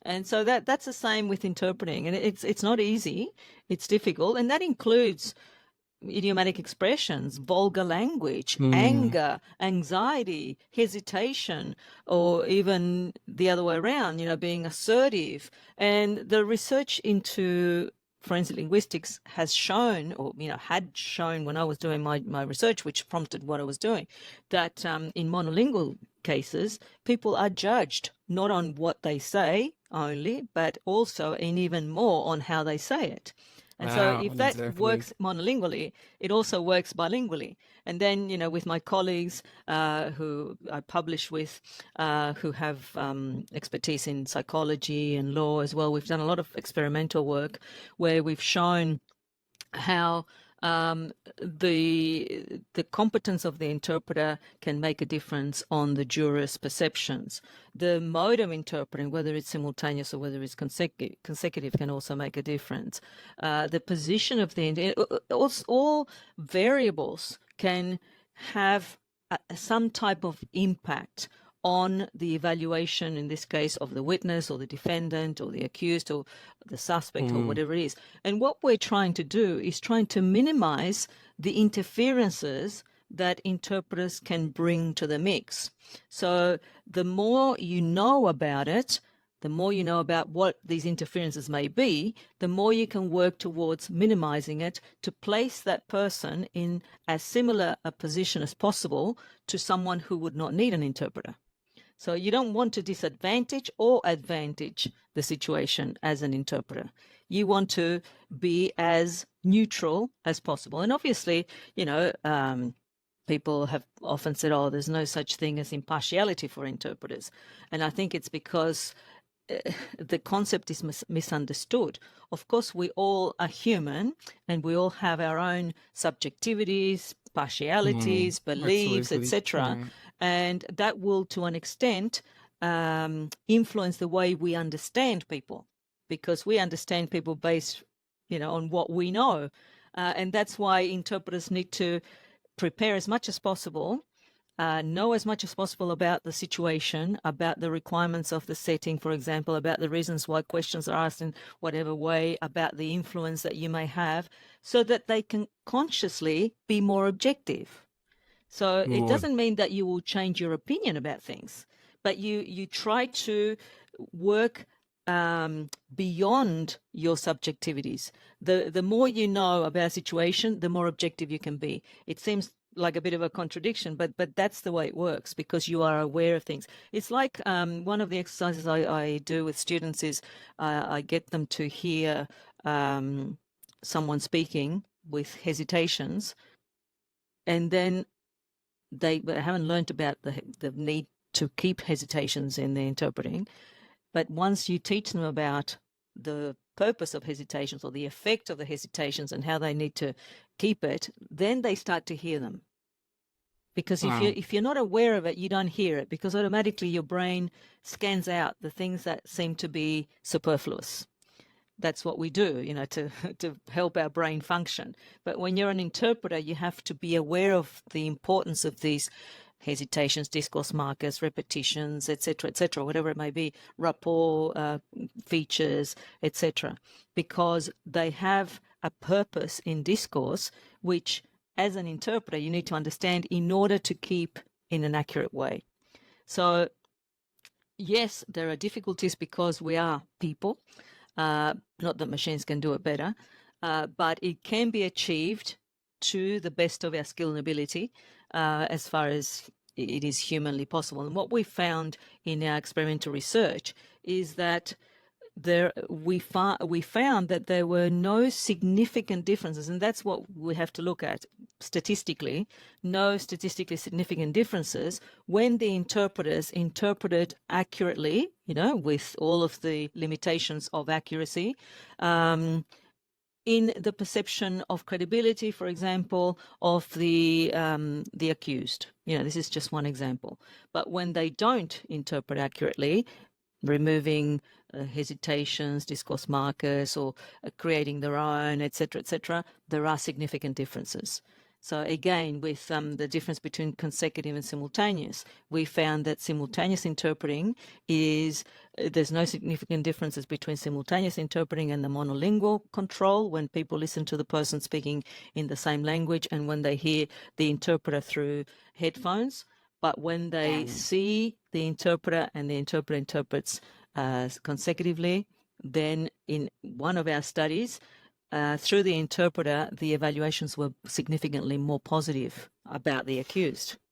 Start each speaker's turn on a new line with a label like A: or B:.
A: And so that's the same with interpreting. And it's not easy. It's difficult. And that includes idiomatic expressions, vulgar language,
B: Mm.
A: anger, anxiety, hesitation, or even the other way around, being assertive. And the research into forensic linguistics has shown, or had shown when I was doing my research, which prompted what I was doing, that in monolingual cases, people are judged not on what they say only, but also and even more on how they say it. And so
B: Wow,
A: if that
B: exactly.
A: works monolingually, it also works bilingually. And then, with my colleagues who I publish with, who have expertise in psychology and law as well, we've done a lot of experimental work where we've shown how the competence of the interpreter can make a difference on the jurors' perceptions. The mode of interpreting, whether it's simultaneous or whether it's consecutive, can also make a difference. The position of the all variables can have some type of impact on the evaluation, in this case, of the witness or the defendant or the accused or the suspect or
B: Mm.
A: whatever it is. And what we're trying to do is trying to minimize the interferences that interpreters can bring to the mix. So the more you know about it, the more you know about what these interferences may be, the more you can work towards minimizing it to place that person in as similar a position as possible to someone who would not need an interpreter. So you don't want to disadvantage or advantage the situation as an interpreter. You want to be as neutral as possible. And obviously, people have often said, oh, there's no such thing as impartiality for interpreters. And I think it's because the concept is misunderstood. Of course, we all are human and we all have our own subjectivities,
B: Mm.
A: partialities, beliefs,
B: Absolutely.
A: etc.
B: Right.
A: And that will, to an extent, influence the way we understand people, because we understand people based, on what we know. And that's why interpreters need to prepare as much as possible, know as much as possible about the situation, about the requirements of the setting, for example, about the reasons why questions are asked in whatever way, about the influence that you may have, so that they can consciously be more objective. So it
B: More.
A: doesn't mean that you will change your opinion about things, but you try to work beyond your subjectivities. The more you know about a situation, the more objective you can be. It seems like a bit of a contradiction, but that's the way it works because you are aware of things. It's like one of the exercises I do with students is I get them to hear someone speaking with hesitations, and then they haven't learned about the need to keep hesitations in their interpreting. But once you teach them about the purpose of hesitations or the effect of the hesitations and how they need to keep it, then they start to hear them. Because
B: Wow.
A: if you're not aware of it, you don't hear it, because automatically your brain scans out the things that seem to be superfluous. That's what we do, to to help our brain function. But when you're an interpreter, you have to be aware of the importance of these hesitations, discourse markers, repetitions, etc., whatever it may be, rapport features, etc., because they have a purpose in discourse, which, as an interpreter, you need to understand in order to keep in an accurate way. So, yes, there are difficulties because we are people. Not that machines can do it better, but it can be achieved to the best of our skill and ability, as far as it is humanly possible. And what we found in our experimental research is that we found that there were no significant differences, and that's what we have to look at statistically. No statistically significant differences when the interpreters interpreted accurately, with all of the limitations of accuracy, in the perception of credibility, for example, of the accused. This is just one example. But when they don't interpret accurately, removing hesitations, discourse markers, or creating their own, etc., there are significant differences. So again, with the difference between consecutive and simultaneous, we found that simultaneous interpreting there's no significant differences between simultaneous interpreting and the monolingual control when people listen to the person speaking in the same language and when they hear the interpreter through headphones. But when they see the interpreter and the interpreter interprets consecutively, then in one of our studies, through the interpreter, the evaluations were significantly more positive about the accused.